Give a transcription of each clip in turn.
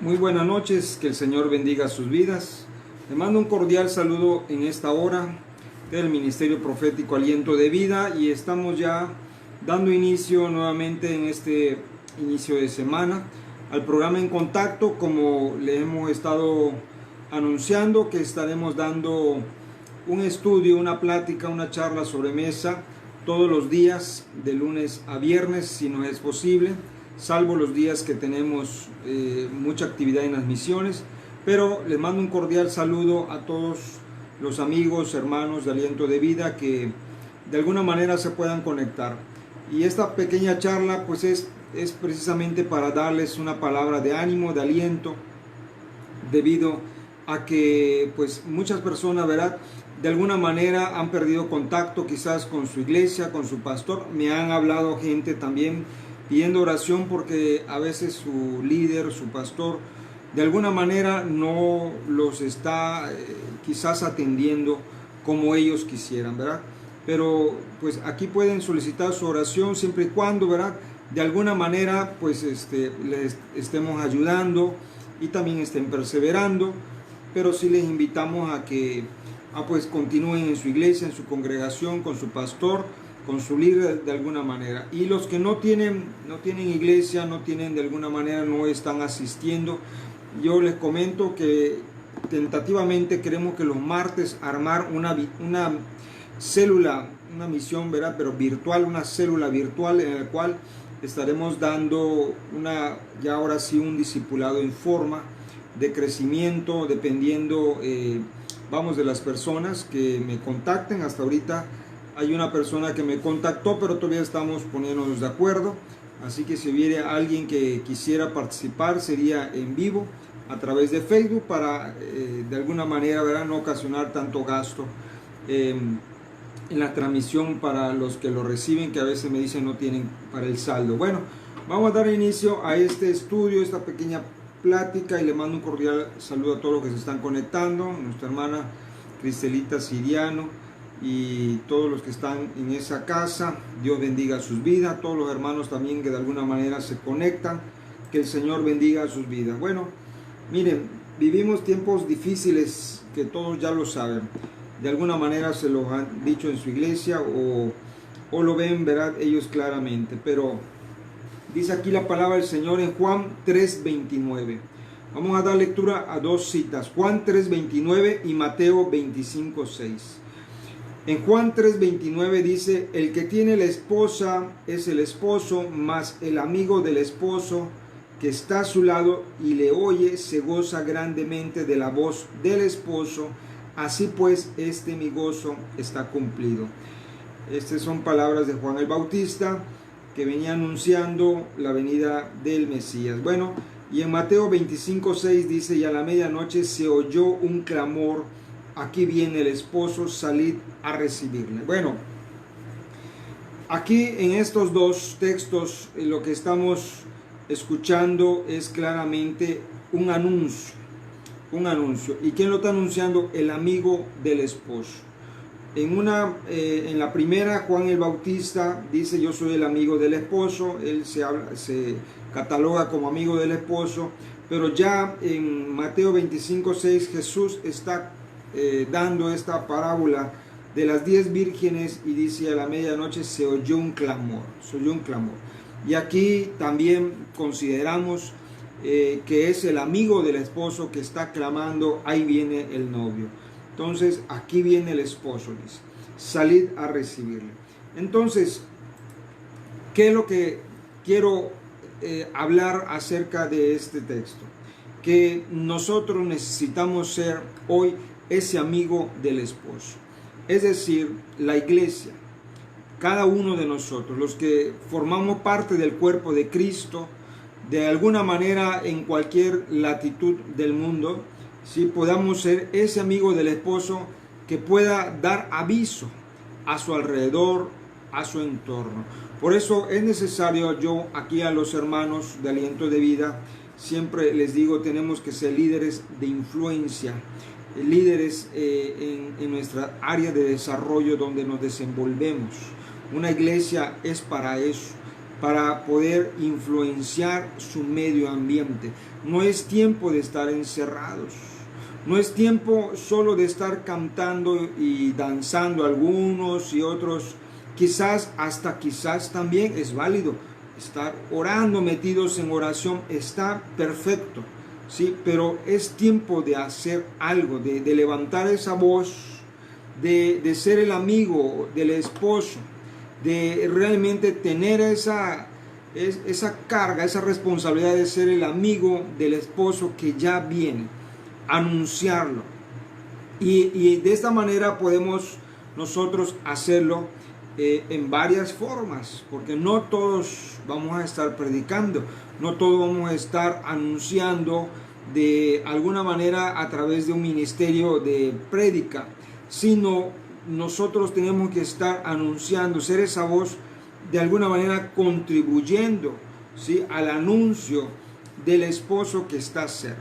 Muy buenas noches, que el Señor bendiga sus vidas. Le mando un cordial saludo en esta hora del Ministerio Profético Aliento de Vida y estamos ya dando inicio nuevamente en este inicio de semana al programa En Contacto, como le hemos estado anunciando que estaremos dando un estudio, una plática, una charla sobre mesa todos los días de lunes a viernes, si no es posible, salvo los días que tenemos mucha actividad en las misiones. Pero les mando un cordial saludo a todos los amigos, hermanos de Aliento de Vida que de alguna manera se puedan conectar. Y esta pequeña charla pues es precisamente para darles una palabra de ánimo, de aliento, debido a que pues muchas personas, ¿verdad?, de alguna manera han perdido contacto quizás con su iglesia, con su pastor. Me han hablado gente también pidiendo oración porque a veces su líder, su pastor, de alguna manera no los está quizás atendiendo como ellos quisieran, ¿verdad? Pero pues aquí pueden solicitar su oración siempre y cuando, ¿verdad?, de alguna manera pues les estemos ayudando y también estén perseverando. Pero sí les invitamos a que pues continúen en su iglesia, en su congregación, con su pastor, con su líder de alguna manera. Y los que no tienen iglesia, no tienen de alguna manera, no están asistiendo, yo les comento que tentativamente queremos que los martes armar una célula, una misión, ¿verdad?, pero virtual, una célula virtual en la cual estaremos dando ya ahora sí un discipulado en forma de crecimiento, dependiendo de las personas que me contacten. Hasta ahorita hay una persona que me contactó, pero todavía estamos poniéndonos de acuerdo. Así que si hubiera alguien que quisiera participar, sería en vivo a través de Facebook para de alguna manera, ¿verdad?, no ocasionar tanto gasto en la transmisión para los que lo reciben, que a veces me dicen no tienen para el saldo. Bueno, vamos a dar inicio a este estudio, esta pequeña plática, y le mando un cordial saludo a todos los que se están conectando, nuestra hermana Cristelita Siriano y todos los que están en esa casa. Dios bendiga sus vidas, todos los hermanos también que de alguna manera se conectan, que el Señor bendiga sus vidas. Bueno, miren, vivimos tiempos difíciles que todos ya lo saben, de alguna manera se lo han dicho en su iglesia o lo ven, ¿verdad?, ellos claramente. Pero dice aquí la palabra del Señor en Juan 3:29. Vamos a dar lectura a dos citas, Juan 3:29 y Mateo 25:6. En Juan 3:29 dice: el que tiene la esposa es el esposo, mas el amigo del esposo que está a su lado y le oye se goza grandemente de la voz del esposo. Así pues, mi gozo está cumplido. Estas son palabras de Juan el Bautista, que venía anunciando la venida del Mesías. Bueno, y en Mateo 25:6 dice: y a la medianoche se oyó un clamor, aquí viene el esposo, salid a recibirle. Bueno, aquí en estos dos textos lo que estamos escuchando es claramente un anuncio. ¿Y quién lo está anunciando? El amigo del esposo. En la primera, Juan el Bautista dice: yo soy el amigo del esposo. Él se cataloga como amigo del esposo. Pero ya en Mateo 25:6 Jesús está dando esta parábola de las 10 vírgenes y dice: a la medianoche se oyó un clamor. Y aquí también consideramos que es el amigo del esposo que está clamando: ahí viene el novio. Entonces, aquí viene el esposo, dice, salid a recibirle. Entonces, ¿qué es lo que quiero hablar acerca de este texto? Que nosotros necesitamos ser hoy ese amigo del esposo. Es decir, la iglesia, cada uno de nosotros, los que formamos parte del cuerpo de Cristo, de alguna manera en cualquier latitud del mundo, si podamos ser ese amigo del esposo que pueda dar aviso a su alrededor, a su entorno. Por eso es necesario, yo aquí a los hermanos de Aliento de Vida siempre les digo, tenemos que ser líderes de influencia, líderes en nuestra área de desarrollo donde nos desenvolvemos. Una iglesia es para eso, para poder influenciar su medio ambiente. No es tiempo de estar encerrados. No es tiempo solo de estar cantando y danzando algunos y otros. Quizás también es válido estar orando, metidos en oración, está perfecto, ¿sí? Pero es tiempo de hacer algo, de levantar esa voz, de ser el amigo del esposo, de realmente tener esa carga, esa responsabilidad de ser el amigo del esposo que ya viene, anunciarlo. Y de esta manera podemos nosotros hacerlo en varias formas, porque no todos vamos a estar predicando, no todos vamos a estar anunciando de alguna manera a través de un ministerio de prédica, sino nosotros tenemos que estar anunciando, ser esa voz de alguna manera contribuyendo, ¿sí?, al anuncio del esposo que está cerca.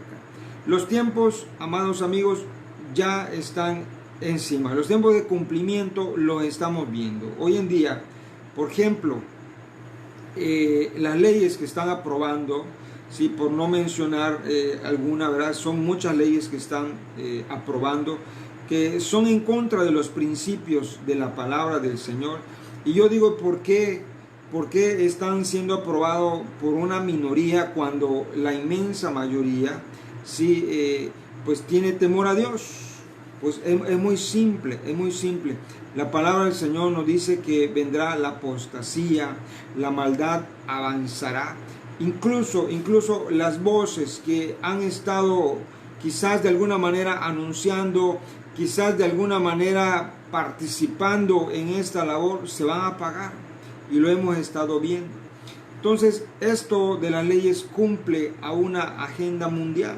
Los tiempos, amados amigos, ya están encima. Los tiempos de cumplimiento los estamos viendo. Hoy en día, por ejemplo, las leyes que están aprobando, ¿sí?, por no mencionar alguna, ¿verdad? Son muchas leyes que están aprobando, que son en contra de los principios de la palabra del Señor. Y yo digo, ¿por qué están siendo aprobados por una minoría cuando la inmensa mayoría, sí, pues tiene temor a Dios? Pues es muy simple, es muy simple. La palabra del Señor nos dice que vendrá la apostasía, la maldad avanzará. Incluso las voces que han estado quizás de alguna manera anunciando, quizás de alguna manera participando en esta labor, se van a apagar, y lo hemos estado viendo. Entonces, esto de las leyes cumple a una agenda mundial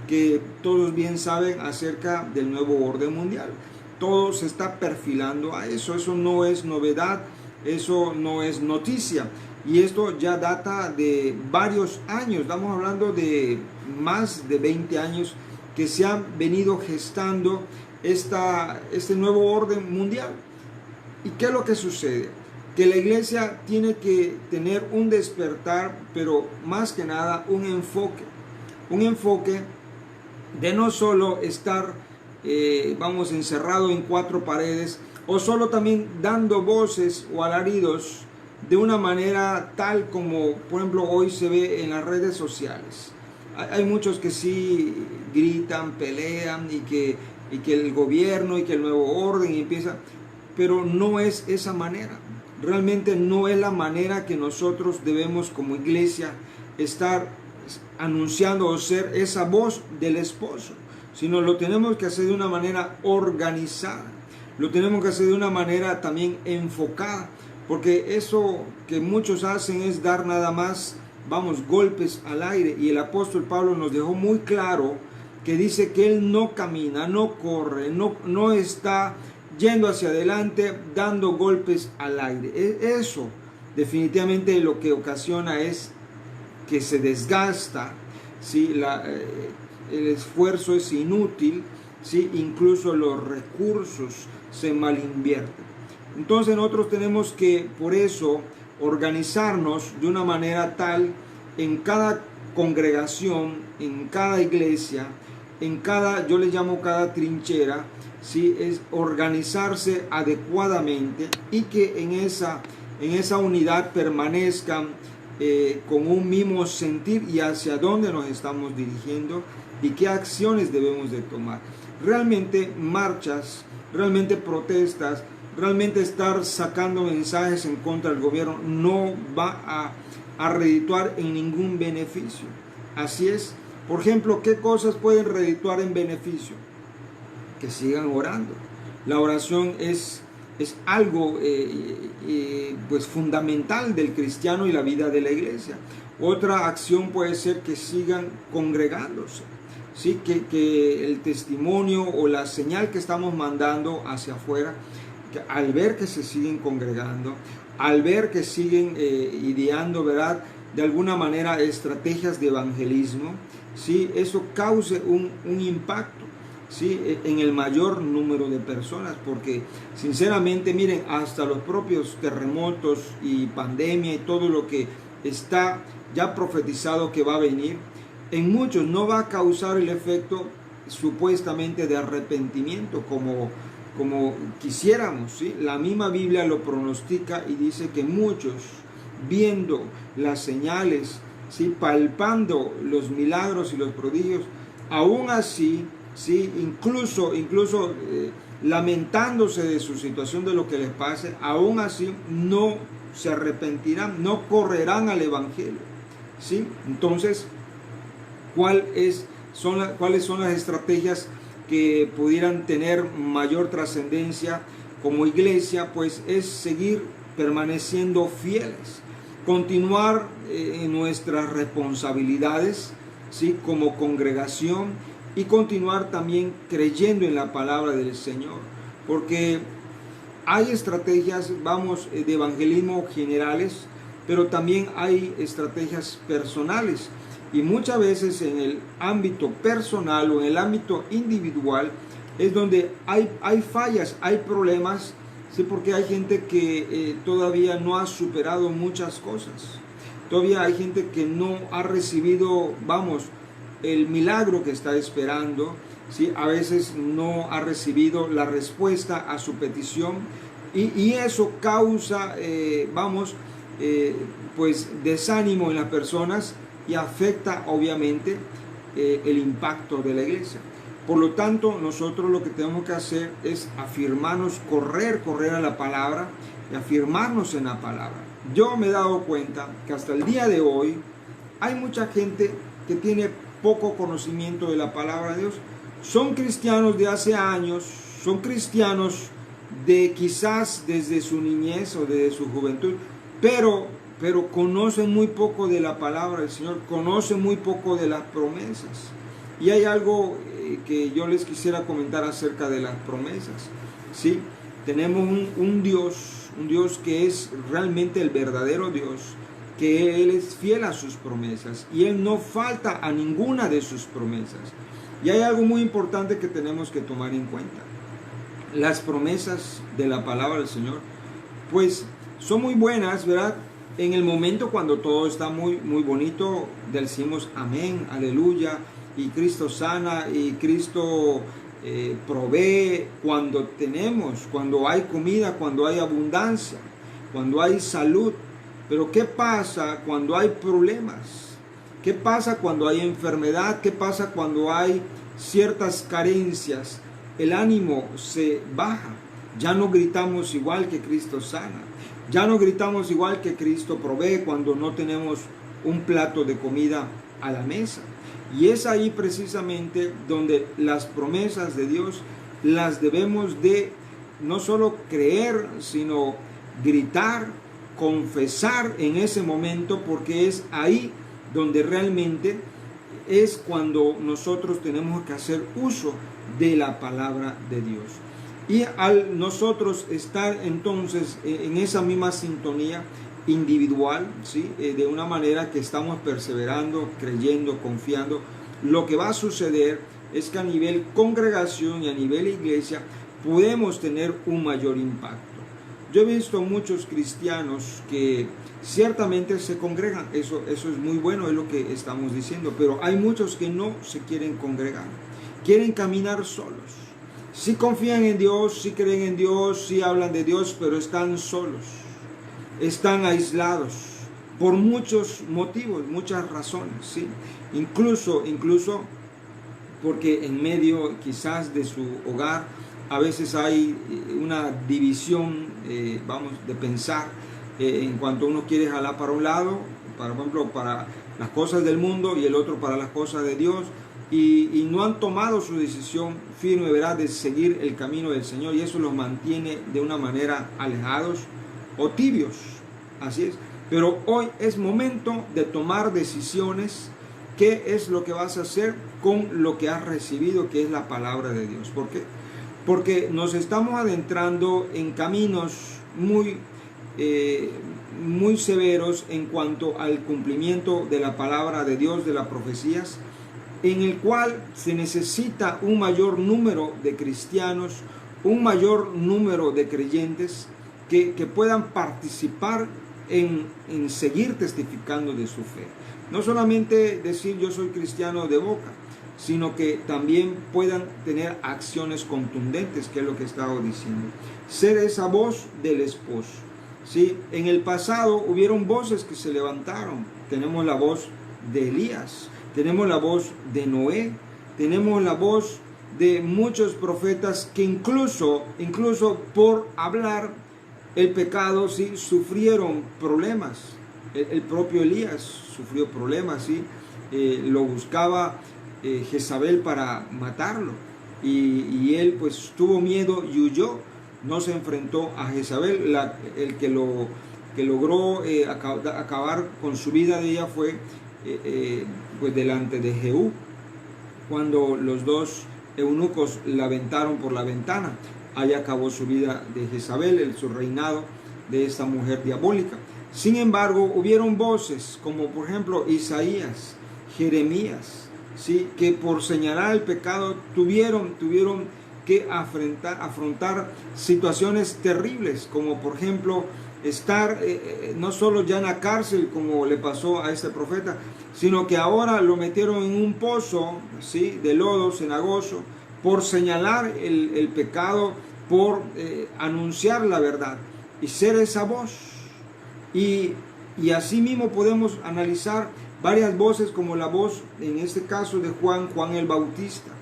que todos bien saben acerca del nuevo orden mundial. Todo se está perfilando a eso. Eso no es novedad, eso no es noticia, y esto ya data de varios años. Estamos hablando de más de 20 años que se han venido gestando este nuevo orden mundial. ¿Y qué es lo que sucede? Que la iglesia tiene que tener un despertar, pero más que nada un enfoque de no solo estar encerrado en cuatro paredes, o solo también dando voces o alaridos de una manera tal como, por ejemplo, hoy se ve en las redes sociales. Hay muchos que sí gritan, pelean, y que el gobierno y que el nuevo orden, y empieza, pero no es esa manera. Realmente no es la manera que nosotros debemos como iglesia estar anunciando o ser esa voz del esposo, sino lo tenemos que hacer de una manera organizada, lo tenemos que hacer de una manera también enfocada, porque eso que muchos hacen es dar nada más, golpes al aire. Y el apóstol Pablo nos dejó muy claro que dice que él no camina, no corre, no está yendo hacia adelante dando golpes al aire. Eso definitivamente lo que ocasiona es que se desgasta, ¿sí? El esfuerzo es inútil, ¿sí? Incluso los recursos se malinvierten. Entonces nosotros tenemos que, por eso, organizarnos de una manera tal en cada congregación, en cada iglesia, yo le llamo cada trinchera, ¿sí? Es organizarse adecuadamente, y que en esa unidad permanezcan con un mismo sentir y hacia dónde nos estamos dirigiendo y qué acciones debemos de tomar. Realmente marchas, realmente protestas, realmente estar sacando mensajes en contra del gobierno no va a redituar en ningún beneficio. Así es. Por ejemplo, ¿qué cosas pueden redituar en beneficio? Que sigan orando. La oración es algo pues fundamental del cristiano y la vida de la iglesia. Otra acción puede ser que sigan congregándose, ¿sí? Que el testimonio o la señal que estamos mandando hacia afuera, que al ver que se siguen congregando, al ver que siguen ideando, ¿verdad?, de alguna manera estrategias de evangelismo, ¿sí?, eso cause un impacto. ¿sí? En el mayor número de personas, porque sinceramente, miren, hasta los propios terremotos y pandemia y todo lo que está ya profetizado que va a venir, en muchos no va a causar el efecto supuestamente de arrepentimiento como quisiéramos, ¿sí? La misma Biblia lo pronostica y dice que muchos, viendo las señales, ¿sí? Palpando los milagros y los prodigios, aún así, ¿sí? incluso lamentándose de su situación, de lo que les pase, aún así no se arrepentirán, no correrán al Evangelio, ¿sí? Entonces, ¿cuáles son las estrategias que pudieran tener mayor trascendencia como iglesia? Pues es seguir permaneciendo fieles, continuar en nuestras responsabilidades, ¿sí? Como congregación, y continuar también creyendo en la palabra del Señor, porque hay estrategias, de evangelismo generales, pero también hay estrategias personales. Y muchas veces en el ámbito personal o en el ámbito individual es donde hay fallas, hay problemas, ¿sí? Porque hay gente que todavía no ha superado muchas cosas. Todavía hay gente que no ha recibido, el milagro que está esperando, ¿sí? A veces no ha recibido la respuesta a su petición y eso causa, pues desánimo en las personas y afecta obviamente el impacto de la iglesia. Por lo tanto, nosotros lo que tenemos que hacer es afirmarnos, correr a la palabra y afirmarnos en la palabra. Yo me he dado cuenta que hasta el día de hoy hay mucha gente que tiene poco conocimiento de la palabra de Dios. Son cristianos de hace años, son cristianos de quizás desde su niñez o desde su juventud, pero conocen muy poco de la palabra del Señor, conocen muy poco de las promesas. Y hay algo que yo les quisiera comentar acerca de las promesas, ¿sí? Tenemos un Dios que es realmente el verdadero Dios, que Él es fiel a sus promesas y Él no falta a ninguna de sus promesas. Y hay algo muy importante que tenemos que tomar en cuenta. Las promesas de la palabra del Señor, pues son muy buenas, ¿verdad? En el momento cuando todo está muy bonito, decimos amén, aleluya, y Cristo sana y Cristo provee cuando hay comida, cuando hay abundancia, cuando hay salud. Pero ¿qué pasa cuando hay problemas? ¿Qué pasa cuando hay enfermedad? ¿Qué pasa cuando hay ciertas carencias? El ánimo se baja. Ya no gritamos igual que Cristo sana. Ya no gritamos igual que Cristo provee cuando no tenemos un plato de comida a la mesa. Y es ahí precisamente donde las promesas de Dios las debemos de no solo creer, sino gritar, confesar en ese momento, porque es ahí donde realmente es cuando nosotros tenemos que hacer uso de la palabra de Dios. Y al nosotros estar entonces en esa misma sintonía individual, ¿sí? De una manera que estamos perseverando, creyendo, confiando, lo que va a suceder es que a nivel congregación y a nivel iglesia podemos tener un mayor impacto. Yo he visto muchos cristianos que ciertamente se congregan, eso es muy bueno, es lo que estamos diciendo, pero hay muchos que no se quieren congregar, quieren caminar solos. Sí confían en Dios, sí creen en Dios, sí hablan de Dios, pero están solos, están aislados por muchos motivos, muchas razones, ¿sí? Incluso porque en medio quizás de su hogar a veces hay una división, de pensar en cuanto uno quiere jalar para un lado, por ejemplo, para las cosas del mundo y el otro para las cosas de Dios, y no han tomado su decisión firme, ¿verdad?, de seguir el camino del Señor, y eso los mantiene de una manera alejados o tibios, así es. Pero hoy es momento de tomar decisiones. ¿Qué es lo que vas a hacer con lo que has recibido, que es la palabra de Dios? ¿Por qué? Porque nos estamos adentrando en caminos muy severos en cuanto al cumplimiento de la palabra de Dios, de las profecías, en el cual se necesita un mayor número de cristianos, un mayor número de creyentes que puedan participar en seguir testificando de su fe. No solamente decir yo soy cristiano de boca, sino que también puedan tener acciones contundentes, que es lo que estaba diciendo. Ser esa voz del esposo. ¿Sí? En el pasado hubieron voces que se levantaron. Tenemos la voz de Elías, tenemos la voz de Noé, tenemos la voz de muchos profetas que incluso por hablar el pecado, ¿sí?, sufrieron problemas. El propio Elías sufrió problemas, ¿sí? Lo buscaba Jezabel para matarlo, y él pues tuvo miedo y huyó. No se enfrentó a Jezabel. El que logró acabar con su vida de ella fue pues delante de Jehú, cuando los dos eunucos la aventaron por la ventana. Ahí acabó su vida de Jezabel, su reinado de esta mujer diabólica. Sin embargo, hubieron voces como por ejemplo Isaías, Jeremías, ¿sí?, que por señalar el pecado tuvieron que afrontar situaciones terribles, como por ejemplo estar no solo ya en la cárcel como le pasó a este profeta, sino que ahora lo metieron en un pozo, ¿sí?, de lodo cenagoso, por señalar el pecado, por anunciar la verdad y ser esa voz. Y así mismo podemos analizar varias voces, como la voz en este caso de Juan el Bautista,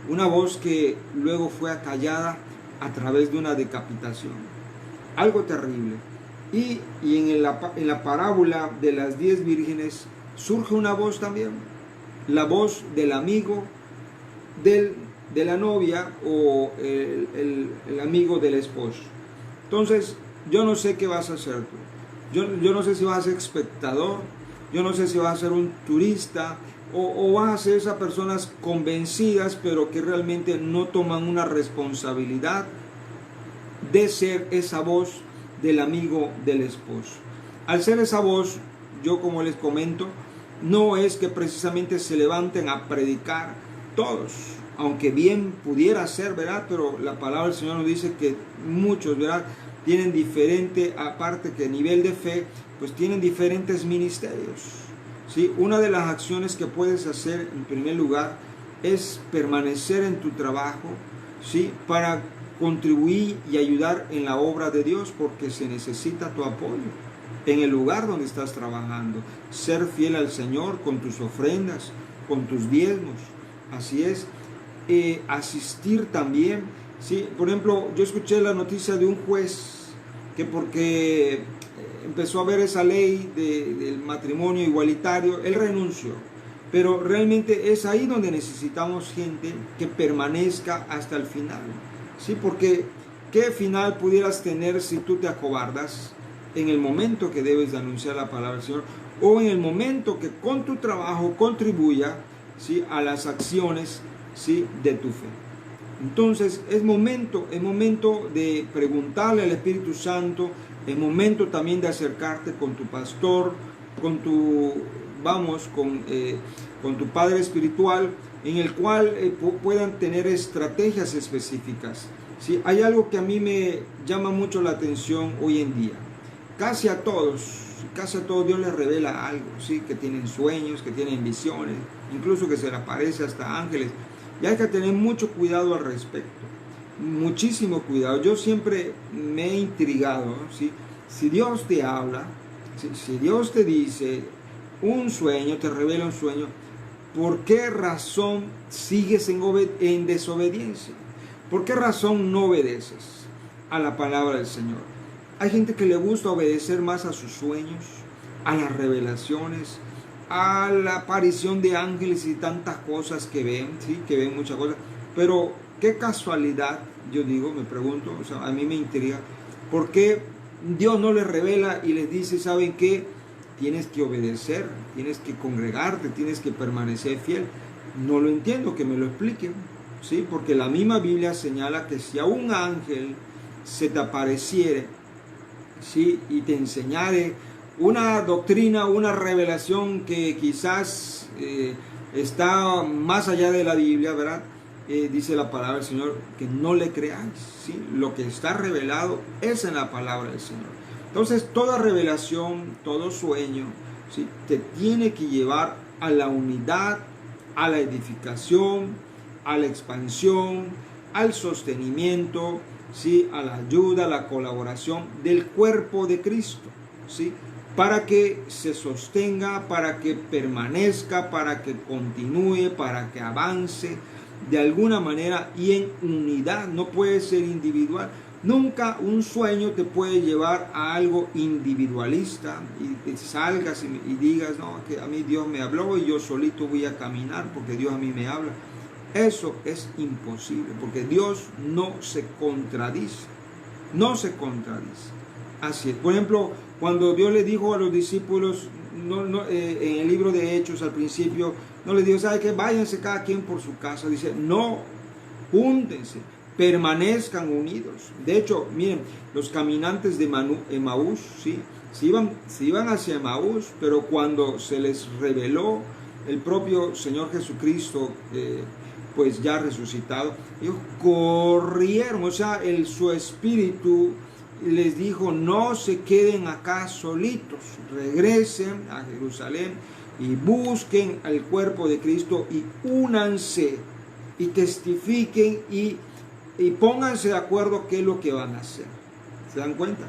una voz que luego fue acallada a través de una decapitación, algo terrible. Y en la parábola de las 10 vírgenes surge una voz también, la voz del amigo de la novia, o el amigo del esposo. Entonces, yo no sé qué vas a hacer tú. Yo no sé si vas a ser espectador, yo no sé si vas a ser un turista, o vas a ser esas personas convencidas, pero que realmente no toman una responsabilidad de ser esa voz del amigo del esposo. Al ser esa voz, yo como les comento, no es que precisamente se levanten a predicar todos, aunque bien pudiera ser, ¿verdad? Pero la palabra del Señor nos dice que muchos, ¿verdad?, tienen diferente, aparte que nivel de fe, pues tienen diferentes ministerios, ¿sí? Una de las acciones que puedes hacer en primer lugar es permanecer en tu trabajo, ¿sí?, para contribuir y ayudar en la obra de Dios, porque se necesita tu apoyo en el lugar donde estás trabajando. Ser fiel al Señor con tus ofrendas, con tus diezmos. Así es. Asistir también, ¿sí? Por ejemplo, yo escuché la noticia de un juez que porque empezó a ver esa ley del matrimonio igualitario, él renunció. Pero realmente es ahí donde necesitamos gente que permanezca hasta el final, ¿sí? Porque ¿qué final pudieras tener si tú te acobardas en el momento que debes de anunciar la palabra del Señor, o en el momento que con tu trabajo contribuya, ¿sí?, a las acciones, ¿sí?, de tu fe? Entonces es momento de preguntarle al Espíritu Santo, es momento también de acercarte con tu pastor, con tu padre espiritual, en el cual puedan tener estrategias específicas, ¿sí? Hay algo que a mí me llama mucho la atención hoy en día. Casi a todos Dios les revela algo, ¿sí?, que tienen sueños, que tienen visiones, incluso que se le aparece hasta ángeles. Y hay que tener mucho cuidado al respecto, muchísimo cuidado. Yo siempre me he intrigado, ¿sí? Si Dios te habla, si Dios te dice un sueño, te revela un sueño, ¿por qué razón sigues en desobediencia? ¿Por qué razón no obedeces a la palabra del Señor? Hay gente que le gusta obedecer más a sus sueños, a las revelaciones, a la aparición de ángeles y tantas cosas que ven, ¿sí?, que ven muchas cosas. Pero qué casualidad, yo digo, me pregunto, o sea, a mí me intriga, ¿por qué Dios no les revela y les dice, ¿saben qué? Tienes que obedecer, tienes que congregarte, tienes que permanecer fiel. No lo entiendo, que me lo expliquen, ¿sí? Porque la misma Biblia señala que si a un ángel se te apareciere, ¿sí?, y te enseñare una doctrina, una revelación que quizás está más allá de la Biblia, ¿verdad? Dice la palabra del Señor que no le creáis, ¿sí? Lo que está revelado es en la palabra del Señor. Entonces, toda revelación, todo sueño, ¿sí?, te tiene que llevar a la unidad, a la edificación, a la expansión, al sostenimiento, ¿sí?, a la ayuda, a la colaboración del cuerpo de Cristo, ¿sí?, para que se sostenga, para que permanezca, para que continúe, para que avance de alguna manera y en unidad. No puede ser individual. Nunca un sueño te puede llevar a algo individualista y te salgas y digas, no, que a mí Dios me habló y yo solito voy a caminar porque Dios a mí me habla. Eso es imposible, porque Dios no se contradice, no se contradice. Así es. Por ejemplo, cuando Dios le dijo a los discípulos, en el libro de Hechos al principio, no les dijo, ¿sabe qué? Váyanse cada quien por su casa. Dice, no, júntense, permanezcan unidos. De hecho, miren, los caminantes de Emaús, ¿sí?, se iban hacia Emaús, pero cuando se les reveló el propio Señor Jesucristo, pues ya resucitado, ellos corrieron, o sea, su espíritu les dijo, no se queden acá solitos, regresen a Jerusalén y busquen al cuerpo de Cristo y únanse y testifiquen y pónganse de acuerdo qué es lo que van a hacer. ¿Se dan cuenta?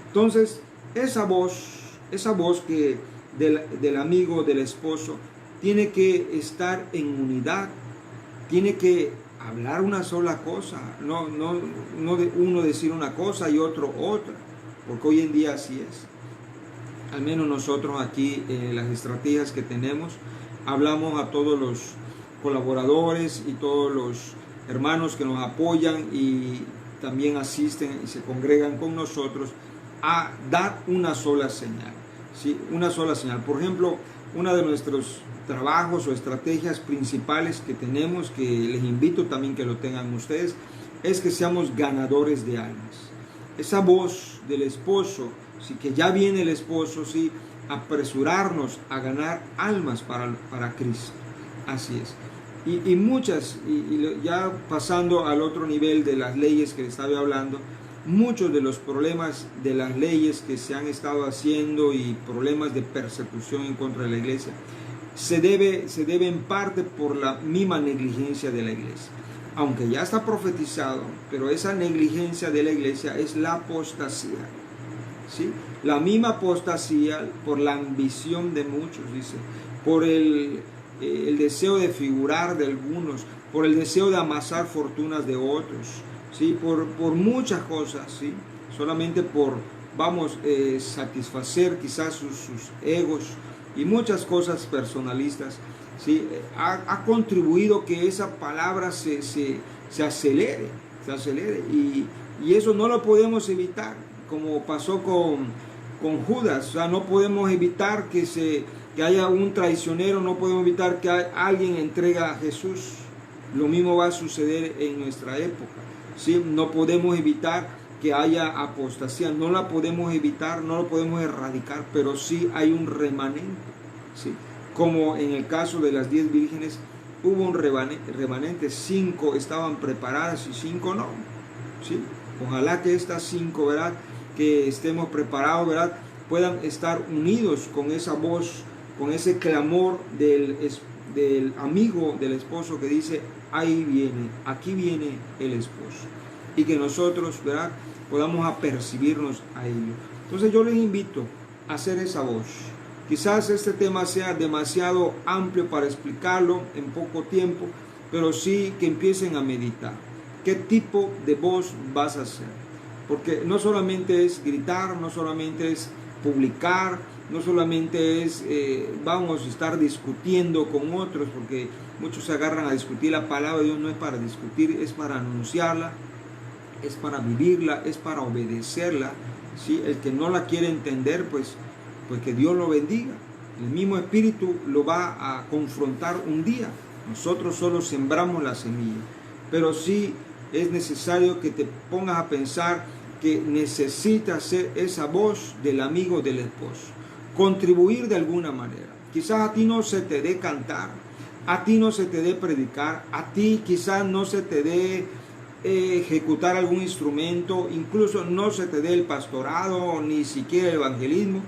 Entonces, esa voz que del amigo, del esposo, tiene que estar en unidad, tiene que hablar una sola cosa, no de uno decir una cosa y otro otra, porque hoy en día así es. Al menos nosotros aquí, las estrategias que tenemos, hablamos a todos los colaboradores y todos los hermanos que nos apoyan y también asisten y se congregan con nosotros a dar una sola señal, ¿sí? Una sola señal. Por ejemplo, una de nuestros trabajos o estrategias principales que tenemos, que les invito también que lo tengan ustedes, es que seamos ganadores de almas. Esa voz del esposo, sí, que ya viene el esposo, sí, apresurarnos a ganar almas para Cristo. Así es. Y muchas, y ya pasando al otro nivel de las leyes que estaba hablando, muchos de los problemas de las leyes que se han estado haciendo y problemas de persecución en contra de la iglesia, se debe en parte por la misma negligencia de la iglesia. Aunque ya está profetizado, pero esa negligencia de la iglesia es la apostasía, ¿sí? La misma apostasía por la ambición de muchos, dice, por el deseo de figurar de algunos, por el deseo de amasar fortunas de otros, ¿sí? Por muchas cosas, ¿sí? Solamente por, satisfacer quizás sus egos y muchas cosas personalistas, ¿sí? Ha contribuido que esa palabra se acelere, y eso no lo podemos evitar, como pasó con Judas. O sea, no podemos evitar que haya un traicionero, no podemos evitar que alguien entregue a Jesús. Lo mismo va a suceder en nuestra época, ¿sí? No podemos evitar que haya apostasía, no la podemos evitar, no lo podemos erradicar, pero sí hay un remanente, ¿sí? Como en el caso de las 10 vírgenes, hubo un remanente, 5 estaban preparadas y 5 no, ¿sí? Ojalá que estas 5, ¿verdad?, que estemos preparados, ¿verdad?, puedan estar unidos con esa voz, con ese clamor del amigo del esposo que dice, ahí viene, aquí viene el esposo, y que nosotros, ¿verdad?, podamos apercibirnos a ello. Entonces yo les invito a hacer esa voz. Quizás este tema sea demasiado amplio para explicarlo en poco tiempo, pero sí que empiecen a meditar. ¿Qué tipo de voz vas a hacer? Porque no solamente es gritar, no solamente es publicar, no solamente es vamos a estar discutiendo con otros, porque muchos se agarran a discutir la palabra de Dios. No es para discutir, es para anunciarla, es para vivirla, es para obedecerla, ¿sí? El que no la quiere entender, pues que Dios lo bendiga. El mismo Espíritu lo va a confrontar un día. Nosotros solo sembramos la semilla, pero sí es necesario que te pongas a pensar que necesitas ser esa voz del amigo del esposo. contribuir de alguna manera. Quizás a ti no se te dé cantar, a ti no se te dé predicar, a ti quizás no se te dé ejecutar algún instrumento, incluso no se te dé el pastorado, ni siquiera el evangelismo,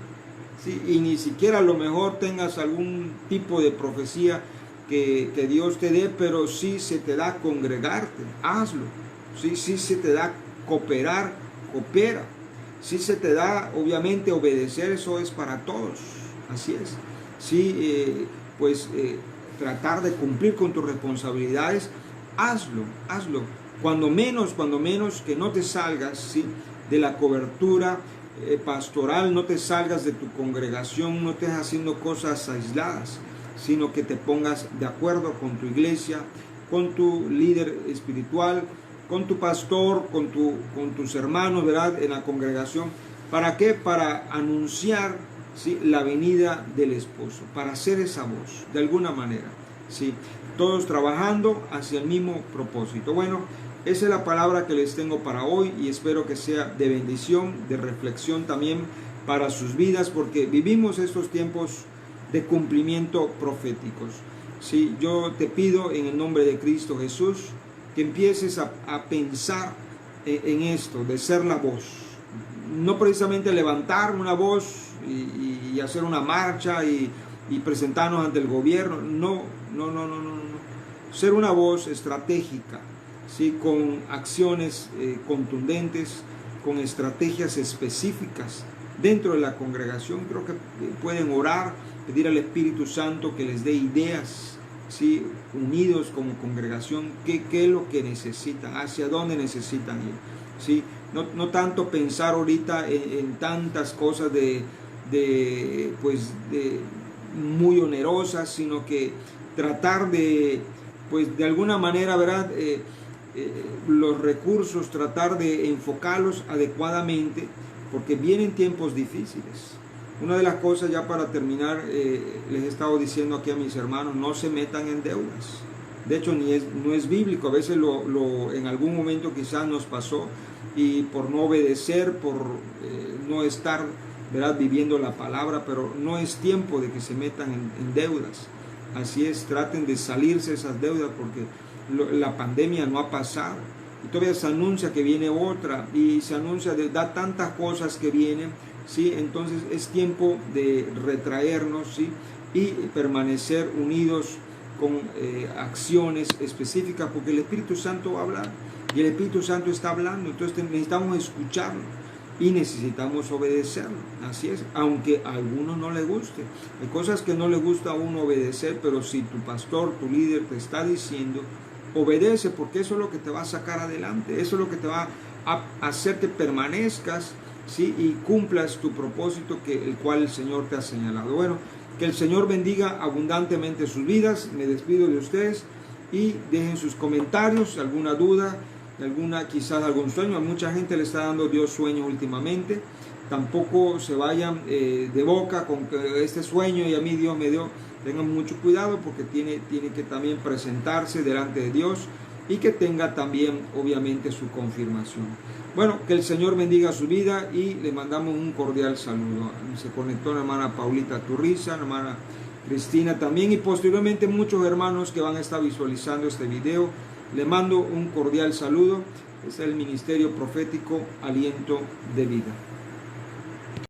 ¿sí? Y ni siquiera a lo mejor tengas algún tipo de profecía que Dios te dé, pero sí se te da congregarte, hazlo. Sí se te da cooperar, coopera. Sí se te da, obviamente, obedecer, eso es para todos, así es. Sí, tratar de cumplir con tus responsabilidades, hazlo. Cuando menos que no te salgas, ¿sí?, de la cobertura pastoral, no te salgas de tu congregación, no estés haciendo cosas aisladas, sino que te pongas de acuerdo con tu iglesia, con tu líder espiritual, con tu pastor, con tus hermanos, ¿verdad?, en la congregación. ¿Para qué? Para anunciar, ¿sí?, la venida del esposo, para hacer esa voz, de alguna manera, ¿sí?, todos trabajando hacia el mismo propósito. Bueno, esa es la palabra que les tengo para hoy y espero que sea de bendición, de reflexión también para sus vidas, porque vivimos estos tiempos de cumplimiento proféticos. Sí, yo te pido en el nombre de Cristo Jesús que empieces a pensar en esto, de ser la voz. No precisamente levantar una voz y hacer una marcha y presentarnos ante el gobierno. No. Ser una voz estratégica, ¿sí?, con acciones contundentes, con estrategias específicas dentro de la congregación. Creo que pueden orar, pedir al Espíritu Santo que les dé ideas, ¿sí?, unidos como congregación, qué es lo que necesitan, hacia dónde necesitan ir, ¿sí? No tanto pensar ahorita en tantas cosas de muy onerosas, sino que tratar de alguna manera, ¿verdad?, los recursos, tratar de enfocarlos adecuadamente, porque vienen tiempos difíciles. Una de las cosas, ya para terminar, les he estado diciendo aquí a mis hermanos, no se metan en deudas. De hecho, no es bíblico. A veces en algún momento quizás nos pasó, y por no obedecer, por no estar, ¿verdad?, viviendo la palabra, pero no es tiempo de que se metan en deudas. Así es, traten de salirse de esas deudas, porque la pandemia no ha pasado y todavía se anuncia que viene otra, y se anuncia da tantas cosas que vienen, ¿sí? Entonces es tiempo de retraernos, ¿sí?, y permanecer unidos con acciones específicas, porque el Espíritu Santo va a hablar y el Espíritu Santo está hablando. Entonces necesitamos escucharlo y necesitamos obedecerlo. Así es, aunque a algunos no les guste. Hay cosas que no le gusta a uno obedecer, pero si tu pastor, tu líder te está diciendo, obedece, porque eso es lo que te va a sacar adelante, eso es lo que te va a hacer que permanezcas, ¿sí?, y cumplas tu propósito, el cual el Señor te ha señalado. Bueno, que el Señor bendiga abundantemente sus vidas. Me despido de ustedes y dejen sus comentarios, alguna duda, quizás algún sueño. A mucha gente le está dando Dios sueños últimamente. Tampoco se vayan de boca con que este sueño y a mí Dios me dio. Tengan mucho cuidado, porque tiene que también presentarse delante de Dios y que tenga también, obviamente, su confirmación. Bueno, que el Señor bendiga su vida y le mandamos un cordial saludo. Se conectó la hermana Paulita Turriza, la hermana Cristina también, y posteriormente muchos hermanos que van a estar visualizando este video. Le mando un cordial saludo. Es el Ministerio Profético Aliento de Vida.